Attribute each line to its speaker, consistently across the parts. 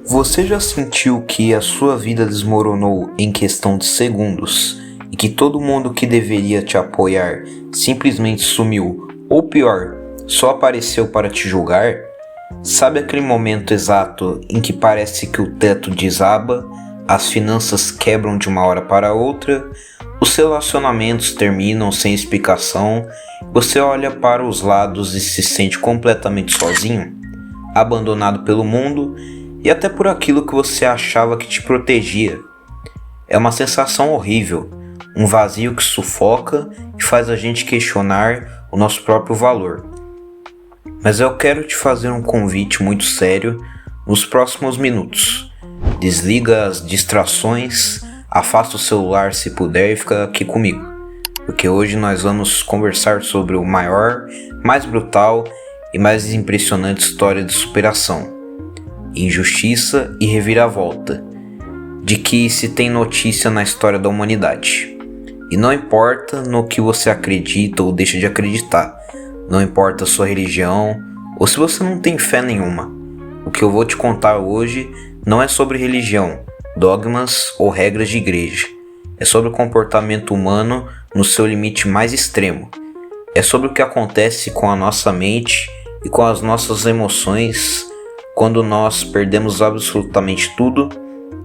Speaker 1: Você já sentiu que a sua vida desmoronou em questão de segundos e que todo mundo que deveria te apoiar simplesmente sumiu, ou pior, só apareceu para te julgar? Sabe aquele momento exato em que parece que o teto desaba, as finanças quebram de uma hora para outra, os relacionamentos terminam sem explicação, você olha para os lados e se sente completamente sozinho, abandonado pelo mundo e até por aquilo que você achava que te protegia? É uma sensação horrível, um vazio que sufoca e faz a gente questionar o nosso próprio valor. Mas eu quero te fazer um convite muito sério nos próximos minutos. Desliga as distrações, afasta o celular se puder e fica aqui comigo, porque hoje nós vamos conversar sobre o maior, mais brutal e mais impressionante história de superação, injustiça e reviravolta, de que se tem notícia na história da humanidade. E não importa no que você acredita ou deixa de acreditar, não importa a sua religião ou se você não tem fé nenhuma. O que eu vou te contar hoje não é sobre religião, dogmas ou regras de igreja. É sobre o comportamento humano no seu limite mais extremo. É sobre o que acontece com a nossa mente e com as nossas emoções quando nós perdemos absolutamente tudo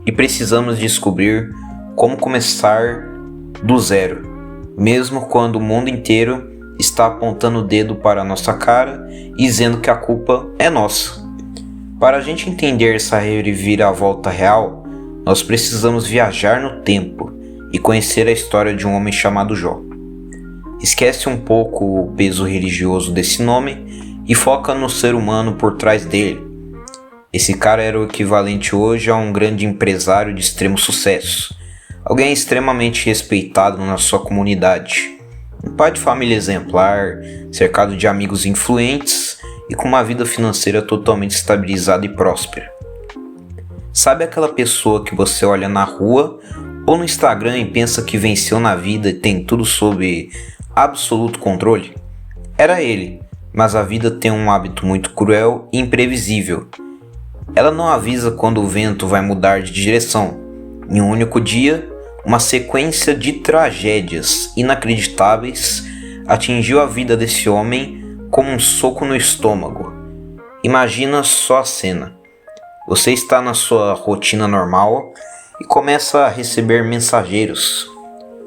Speaker 1: e precisamos descobrir como começar do zero, mesmo quando o mundo inteiro está apontando o dedo para a nossa cara e dizendo que a culpa é nossa. Para a gente entender essa reviravolta real, nós precisamos viajar no tempo e conhecer a história de um homem chamado Jó. Esquece um pouco o peso religioso desse nome e foca no ser humano por trás dele. Esse cara era o equivalente hoje a um grande empresário de extremo sucesso, alguém extremamente respeitado na sua comunidade, um pai de família exemplar, cercado de amigos influentes e com uma vida financeira totalmente estabilizada e próspera. Sabe aquela pessoa que você olha na rua ou no Instagram e pensa que venceu na vida e tem tudo sob absoluto controle? Era ele, mas a vida tem um hábito muito cruel e imprevisível. Ela não avisa quando o vento vai mudar de direção. Em um único dia, uma sequência de tragédias inacreditáveis atingiu a vida desse homem como um soco no estômago. Imagina só a cena. Você está na sua rotina normal e começa a receber mensageiros.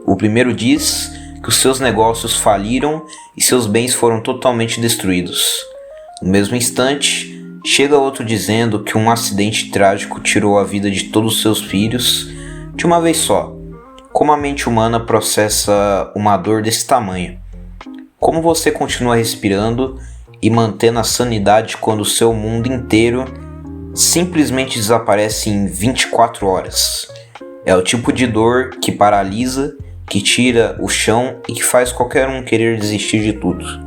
Speaker 1: O primeiro diz que os seus negócios faliram e seus bens foram totalmente destruídos. No mesmo instante, chega outro dizendo que um acidente trágico tirou a vida de todos os seus filhos de uma vez só. Como a mente humana processa uma dor desse tamanho? Como você continua respirando e mantendo a sanidade quando o seu mundo inteiro simplesmente desaparece em 24 horas? É o tipo de dor que paralisa, que tira o chão e que faz qualquer um querer desistir de tudo.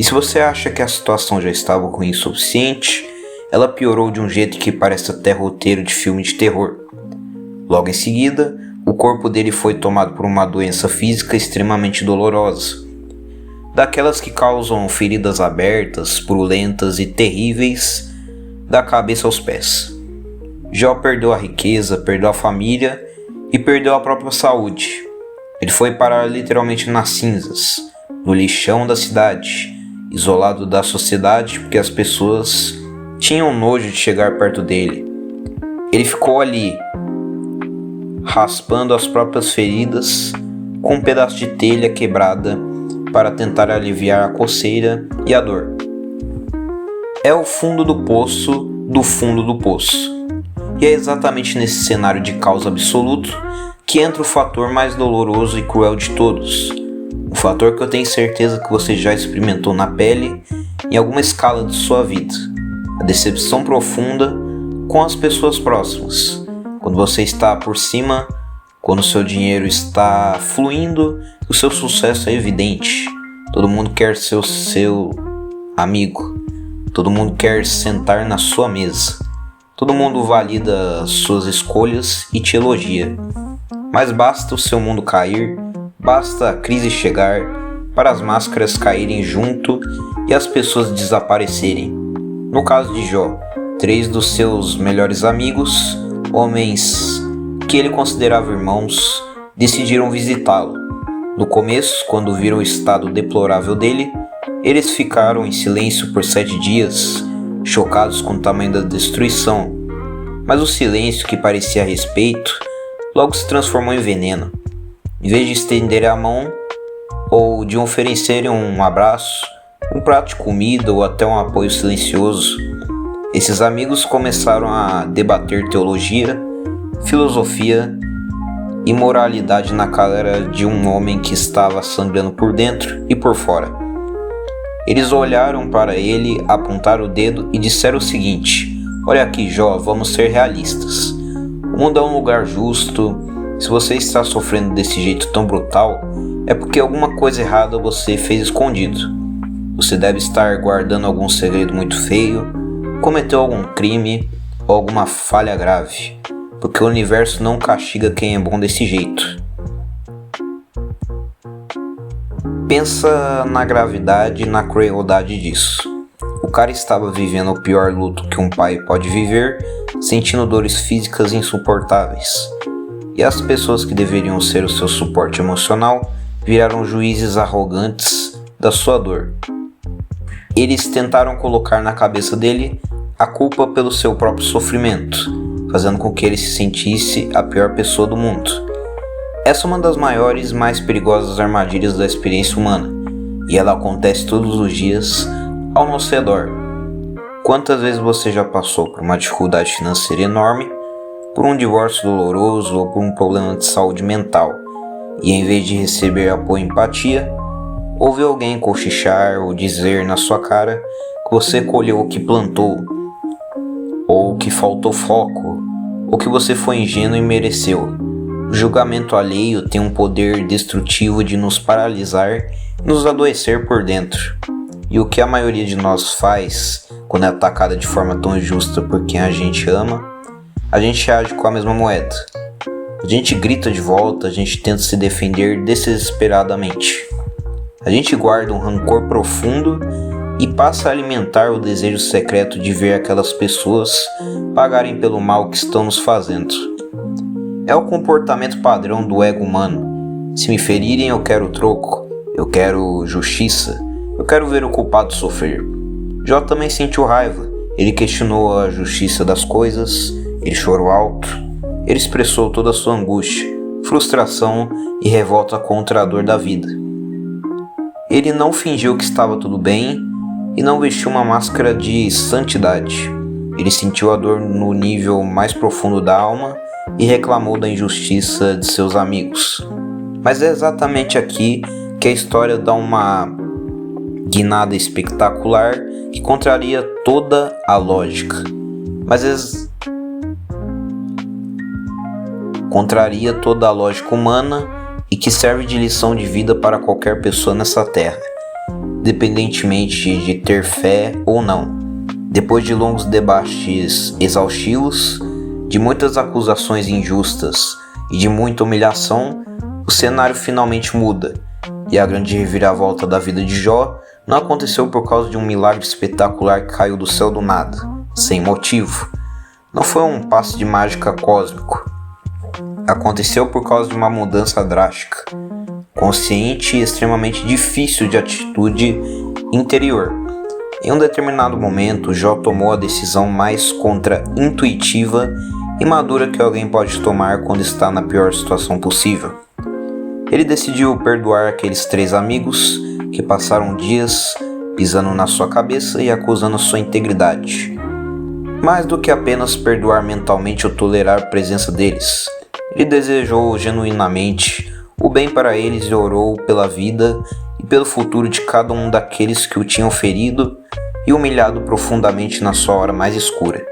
Speaker 1: E se você acha que a situação já estava ruim o suficiente, ela piorou de um jeito que parece até roteiro de filme de terror. Logo em seguida, o corpo dele foi tomado por uma doença física extremamente dolorosa, daquelas que causam feridas abertas, purulentas e terríveis da cabeça aos pés. Jó perdeu a riqueza, perdeu a família e perdeu a própria saúde. Ele foi parar literalmente nas cinzas, no lixão da cidade, isolado da sociedade porque as pessoas tinham nojo de chegar perto dele. Ele ficou ali, raspando as próprias feridas com um pedaço de telha quebrada para tentar aliviar a coceira e a dor. É o fundo do poço do fundo do poço. E é exatamente nesse cenário de caos absoluto que entra o fator mais doloroso e cruel de todos. Um fator que eu tenho certeza que você já experimentou na pele em alguma escala de sua vida. A decepção profunda com as pessoas próximas. Quando você está por cima, quando o seu dinheiro está fluindo, o seu sucesso é evidente. Todo mundo quer ser o seu amigo. Todo mundo quer sentar na sua mesa. Todo mundo valida suas escolhas e te elogia. Mas basta o seu mundo cair, basta a crise chegar, para as máscaras caírem junto e as pessoas desaparecerem. No caso de Jó, 3 dos seus melhores amigos, homens que ele considerava irmãos, decidiram visitá-lo. No começo, quando viram o estado deplorável dele, eles ficaram em silêncio por 7 dias, chocados com o tamanho da destruição. Mas o silêncio, que parecia respeito, logo se transformou em veneno. Em vez de estenderem a mão, ou de oferecerem um abraço, um prato de comida ou até um apoio silencioso, esses amigos começaram a debater teologia, filosofia e moralidade na cara de um homem que estava sangrando por dentro e por fora. Eles olharam para ele, apontaram o dedo e disseram o seguinte: olha aqui, Jó, vamos ser realistas. O mundo é um lugar justo. Se você está sofrendo desse jeito tão brutal, é porque alguma coisa errada você fez escondido. Você deve estar guardando algum segredo muito feio, cometeu algum crime ou alguma falha grave, porque o universo não castiga quem é bom desse jeito. Pensa na gravidade e na crueldade disso. O cara estava vivendo o pior luto que um pai pode viver, sentindo dores físicas insuportáveis. E as pessoas que deveriam ser o seu suporte emocional viraram juízes arrogantes da sua dor. Eles tentaram colocar na cabeça dele a culpa pelo seu próprio sofrimento, fazendo com que ele se sentisse a pior pessoa do mundo. Essa é uma das maiores e mais perigosas armadilhas da experiência humana, e ela acontece todos os dias ao nosso redor. Quantas vezes você já passou por uma dificuldade financeira enorme, por um divórcio doloroso ou por um problema de saúde mental, e em vez de receber apoio e empatia, ouve alguém cochichar ou dizer na sua cara que você colheu o que plantou, ou que faltou foco, ou que você foi ingênuo e mereceu. O julgamento alheio tem um poder destrutivo de nos paralisar e nos adoecer por dentro. E o que a maioria de nós faz quando é atacada de forma tão injusta por quem a gente ama, a gente age com a mesma moeda. A gente grita de volta, a gente tenta se defender desesperadamente. A gente guarda um rancor profundo e passa a alimentar o desejo secreto de ver aquelas pessoas pagarem pelo mal que estão nos fazendo. É o comportamento padrão do ego humano. Se me ferirem, eu quero troco, eu quero justiça, eu quero ver o culpado sofrer. Jó também sentiu raiva, ele questionou a justiça das coisas, ele chorou alto, ele expressou toda a sua angústia, frustração e revolta contra a dor da vida. Ele não fingiu que estava tudo bem e não vestiu uma máscara de santidade. Ele sentiu a dor no nível mais profundo da alma e reclamou da injustiça de seus amigos. Mas é exatamente aqui que a história dá uma guinada espetacular que contraria toda a lógica. Contraria toda a lógica humana e que serve de lição de vida para qualquer pessoa nessa terra, independentemente de ter fé ou não. Depois de longos debates exaustivos, de muitas acusações injustas e de muita humilhação, o cenário finalmente muda, e a grande reviravolta da vida de Jó não aconteceu por causa de um milagre espetacular que caiu do céu do nada, sem motivo. Não foi um passe de mágica cósmico. Aconteceu por causa de uma mudança drástica, consciente e extremamente difícil de atitude interior. Em um determinado momento, Jó tomou a decisão mais contra-intuitiva e madura que alguém pode tomar quando está na pior situação possível. Ele decidiu perdoar aqueles 3 amigos que passaram dias pisando na sua cabeça e acusando sua integridade. Mais do que apenas perdoar mentalmente ou tolerar a presença deles, ele desejou genuinamente o bem para eles e orou pela vida e pelo futuro de cada um daqueles que o tinham ferido e humilhado profundamente na sua hora mais escura.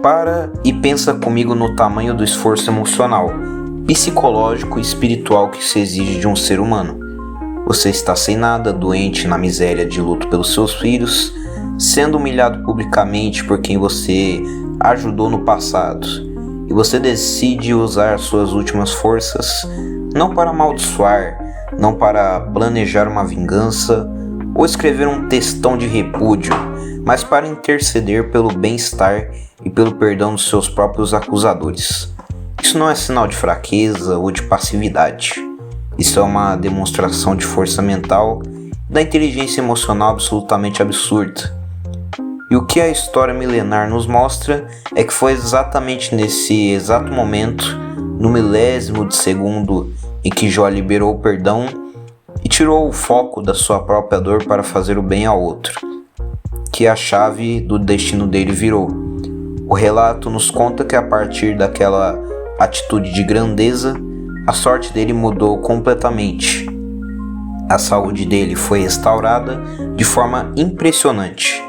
Speaker 1: Para e pensa comigo no tamanho do esforço emocional, psicológico e espiritual que se exige de um ser humano. Você está sem nada, doente, na miséria de luto pelos seus filhos, sendo humilhado publicamente por quem você ajudou no passado, e você decide usar suas últimas forças não para amaldiçoar, não para planejar uma vingança ou escrever um textão de repúdio, mas para interceder pelo bem-estar e pelo perdão dos seus próprios acusadores. Isso não é sinal de fraqueza ou de passividade. Isso é uma demonstração de força mental e da inteligência emocional absolutamente absurda. E o que a história milenar nos mostra é que foi exatamente nesse exato momento, no milésimo de segundo em que Jó liberou o perdão e tirou o foco da sua própria dor para fazer o bem ao outro, que a chave do destino dele virou. O relato nos conta que a partir daquela atitude de grandeza, a sorte dele mudou completamente. A saúde dele foi restaurada de forma impressionante.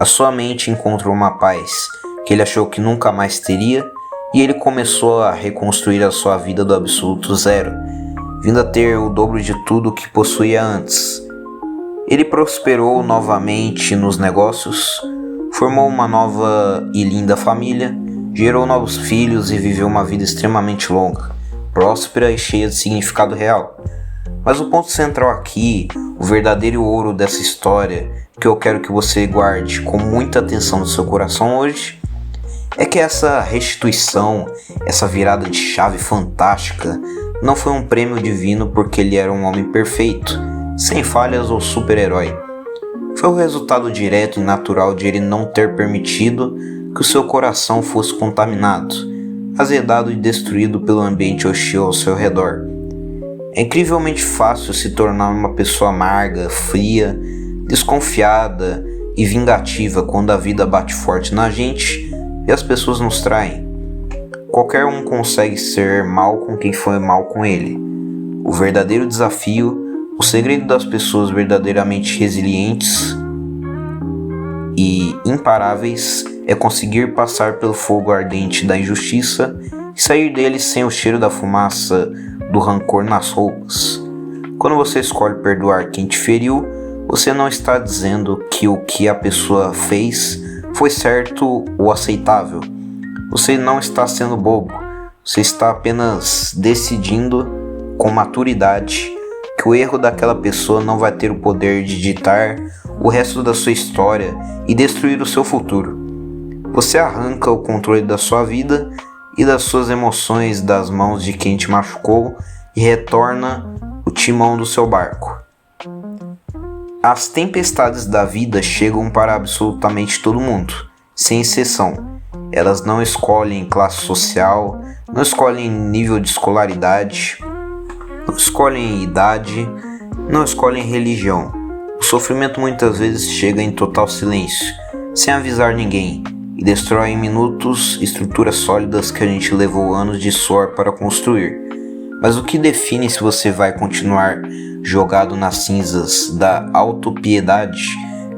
Speaker 1: A sua mente encontrou uma paz que ele achou que nunca mais teria, e ele começou a reconstruir a sua vida do absoluto zero, vindo a ter o dobro de tudo que possuía antes. Ele prosperou novamente nos negócios, formou uma nova e linda família, gerou novos filhos e viveu uma vida extremamente longa, próspera e cheia de significado real. Mas o ponto central aqui, o verdadeiro ouro dessa história, que eu quero que você guarde com muita atenção no seu coração hoje, é que essa restituição, essa virada de chave fantástica, não foi um prêmio divino porque ele era um homem perfeito, sem falhas ou super-herói. Foi o resultado direto e natural de ele não ter permitido que o seu coração fosse contaminado, azedado e destruído pelo ambiente hostil ao seu redor. É incrivelmente fácil se tornar uma pessoa amarga, fria, desconfiada e vingativa quando a vida bate forte na gente e as pessoas nos traem. Qualquer um consegue ser mal com quem foi mal com ele. O verdadeiro desafio, o segredo das pessoas verdadeiramente resilientes e imparáveis é conseguir passar pelo fogo ardente da injustiça e sair dele sem o cheiro da fumaça do rancor nas roupas. Quando você escolhe perdoar quem te feriu, você não está dizendo que o que a pessoa fez foi certo ou aceitável. Você não está sendo bobo. Você está apenas decidindo com maturidade que o erro daquela pessoa não vai ter o poder de ditar o resto da sua história e destruir o seu futuro. Você arranca o controle da sua vida e das suas emoções das mãos de quem te machucou e retorna o timão do seu barco. As tempestades da vida chegam para absolutamente todo mundo, sem exceção. Elas não escolhem classe social, não escolhem nível de escolaridade, não escolhem idade, não escolhem religião. O sofrimento muitas vezes chega em total silêncio, sem avisar ninguém, e destrói em minutos estruturas sólidas que a gente levou anos de suor para construir. Mas o que define se você vai continuar jogado nas cinzas da autopiedade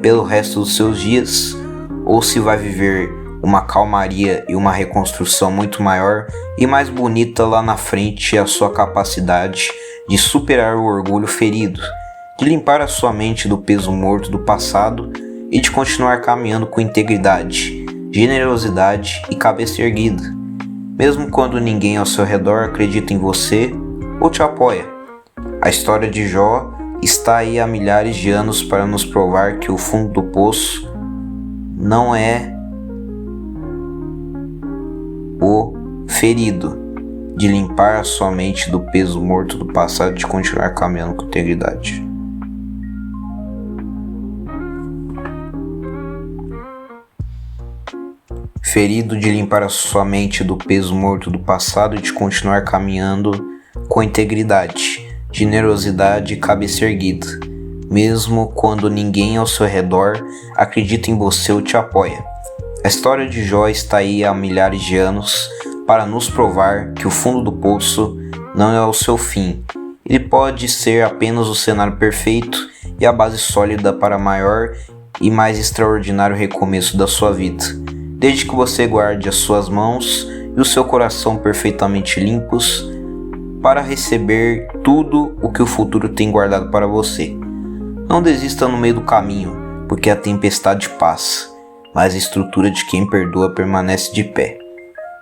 Speaker 1: pelo resto dos seus dias, ou se vai viver uma calmaria e uma reconstrução muito maior e mais bonita lá na frente, a sua capacidade de superar o orgulho ferido, de limpar a sua mente do peso morto do passado e de continuar caminhando com integridade, generosidade e cabeça erguida, mesmo quando ninguém ao seu redor acredita em você ou te apoia. A história de Jó está aí há milhares de anos para nos provar que o fundo do poço não é o ferido, de limpar a sua mente do peso morto do passado e de continuar caminhando com integridade. Ferido de limpar a sua mente do peso morto do passado e de continuar caminhando com integridade, generosidade e cabeça erguida, mesmo quando ninguém ao seu redor acredita em você ou te apoia. A história de Jó está aí há milhares de anos para nos provar que o fundo do poço não é o seu fim. Ele pode ser apenas o cenário perfeito e a base sólida para maior e mais extraordinário recomeço da sua vida, desde que você guarde as suas mãos e o seu coração perfeitamente limpos para receber tudo o que o futuro tem guardado para você. Não desista no meio do caminho, porque a tempestade passa, mas a estrutura de quem perdoa permanece de pé.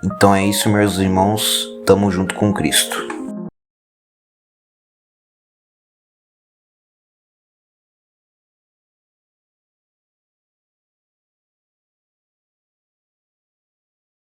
Speaker 1: Então é isso, meus irmãos, tamo junto com Cristo.